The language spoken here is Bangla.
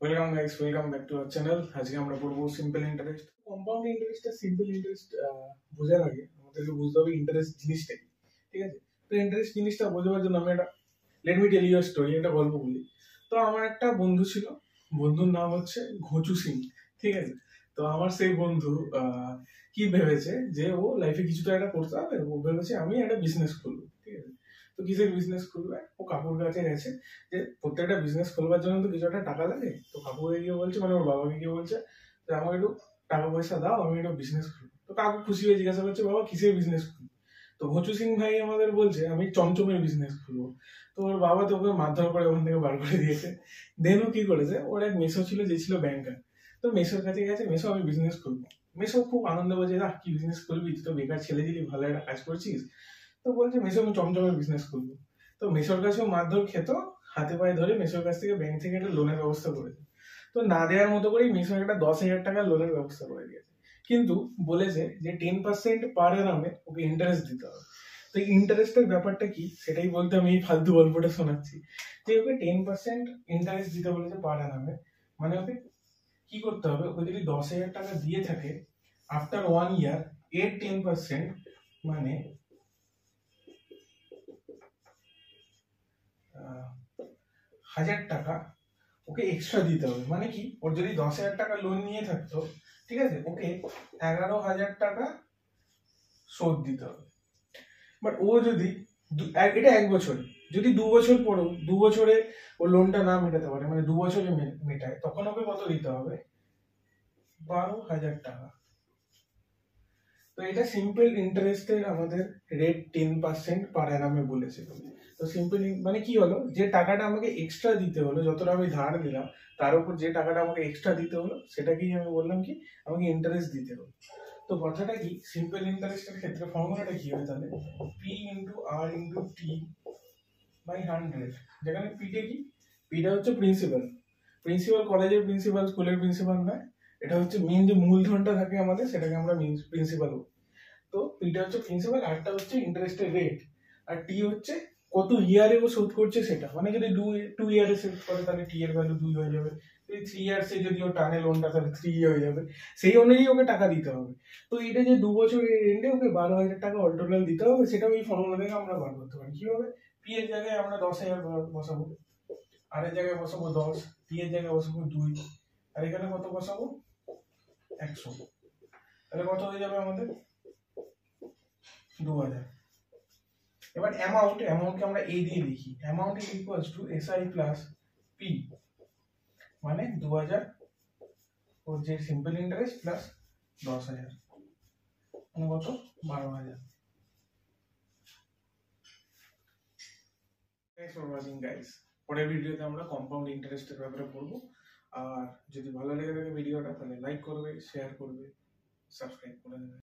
Welcome guys, welcome back to our channel. আজকে আমরা পড়বো সিম্পল ইন্টারেস্ট। কম্পাউন্ড ইন্টারেস্ট আর সিম্পল ইন্টারেস্ট বোঝার আগে আমাদেরকে বুঝতে হবে ইন্টারেস্ট জিনিসটা কি। ঠিক আছে, তো ইন্টারেস্ট জিনিসটা বোঝাবার জন্য আমি let me tell you a story, একটা গল্প বলি। তো আমার একটা বন্ধু ছিল, বন্ধুর নাম হচ্ছে ঘোচু সিং। ঠিক আছে, তো আমার সেই বন্ধু কি ভেবেছে যে ও লাইফে কিছু তো একটা করতে হবে। ও ভেবেছে আমি একটা বিজনেস খুলবো। ঠিক আছে, তো কিসের বিজনেস খুলবে? ও কাকুর কাছে গেছে যে প্রত্যেকটা বিজনেস খোলবার জন্য তো কিছু একটা টাকা লাগে। তো কাকুকে গিয়ে বলছে, মানে ওর বাবাকে গিয়ে বলছে যে আমাকে একটু টাকা পয়সা দাও, আমি একটা বিজনেস খুলবো। তো কাকু খুশি হয়ে জিজ্ঞাসা করছে, বাবা কিসের বিজনেস খুলবো? তো ঘোচু সিং ভাই আমাদের বলছে আমি চমচমের বিজনেস খুলবো। তো ওর বাবা তো ওকে মারধর করে ওখান থেকে বার করে দিয়েছে। দেন ও কি করেছে, ওর এক মেসো ছিল যে ছিল ব্যাংকার। তো মেসোর কাছে গেছে, মেসো আমি বিজনেস খুলবো। মেসো খুব আনন্দ বলছে, না কি বিজনেস খুলবি, তুই তো বেকার ছেলে দিলি, ভালো একটা কাজ করছিস। তো বলছে মেসো আমি চমচমের বিজনেস খুলবো। তো মেসোর কাছেও মারধর খেত, হাতে পায়ে ধরে মেসোর কাছ থেকে ব্যাংক থেকে একটা লোনের ব্যবস্থা করেছে। তো না দেওয়ার মতো করেই মেসো একটা 10,000 টাকার লোনের ব্যবস্থা করে দিয়েছে। কিন্তু বলেছে যে 10% পার অ্যানামে ওকে ইন্টারেস্ট দিতে হবে। তো ইন্টারেস্টের ব্যাপারটা কি সেটাই বলতে আমি এই ফালতু গল্পটা শোনাচ্ছি। যে ওকে 10% ইন্টারেস্ট দিতে বলেছে পার অ্যানামে। মানে ওকে কি করতে হবে, ওকে যদি 10,000 টাকা দিয়ে থাকে, আফটার 1 ইয়ার এর 10% মানে 1,000 টাকা ওকে এক্সট্রা দিতে হবে। মানে কি, ওর যদি 10,000 টাকা লোন নিয়ে থাকতো, ঠিক আছে, ওকে 11,000 টাকা শোধ দিতে হবে। বাট ও যদি এটা 1 বছর, যদি 2 বছর পরেও 2 বছরে ও লোনটা না মেটাতে পারে, মানে 2 বছরে মেটায়, তখন ওকে কত দিতে হবে? 12,000 টাকা। তো এটা সিম্পল ইন্টারেস্টের আমাদের রেট 10% পার অ্যানামে বলেছে। তো সিম্পল মানে কি হলো, যে টাকাটা আমাকে এক্সট্রা দিতে হলো, যতটা আমি ধার দিলাম তার উপর যে টাকাটা আমাকে এক্সট্রা দিতে হলো, সেটাকেই আমি বললাম কি, আমাকে ইন্টারেস্ট দিতে হলো। তো কথাটা কি, সিম্পল ইন্টারেস্টের ক্ষেত্রে ফর্মুলাটা কি হবে তাহলে? P into R into T by 100। যেখানে পিটা কি, পিটা হচ্ছে প্রিন্সিপাল। প্রিন্সিপাল কলেজের প্রিন্সিপাল, স্কুলের প্রিন্সিপাল নয়। এটা হচ্ছে মেন যে মূলধনটা থাকে আমাদের, সেটাকে আমরা প্রিন্সিপাল বলি। তো পিটা হচ্ছে প্রিন্সিপাল, আরটা হচ্ছে ইন্টারেস্টের রেট, আর টি হচ্ছে কত ইয়ারে ও শোধ করছে সেটা। মানে যদি 2 ইয়ারে শোধ করে তাহলে টি এর ভ্যালু 2 হয়ে যাবে। যদি 3 ইয়ার্সে যদি ও টানে লোনটা, তাহলে 3 হয়ে যাবে। সেই অনুযায়ী ওকে টাকা দিতে হবে। তো এটা যে 2 বছরের এন্ডে ওকে 12,000 টাকা অল টোটাল দিতে হবে, সেটাও এই ফর্মুলা থেকে আমরা বার করতে পারি। কিভাবে? পি এর জায়গায় আমরা 10,000 বসাবো, আর এর জায়গায় বসাবো 10, টি এর জায়গায় বসাবো 2, আর এখানে কত বসাবো? 100। তাহলে কত হয়ে যাবে আমাদের? 2,000। এবার অ্যামাউন্টকে আমরা এ দিয়ে লিখি। Amount is equals to SI plus P, মানে 2,000 ওর যে সিম্পল ইন্টারেস্ট প্লাস 10,000, মানে কত? 12,000। Thanks for watching guys. পরের ভিডিওতে আমরা কম্পাউন্ড ইন্টারেস্টের ব্যাপারে পড়বো। আর যদি ভালো লেগে থাকে ভিডিওটা, তাহলে লাইক করবে, শেয়ার করবে, সাবস্ক্রাইব করে দেবে।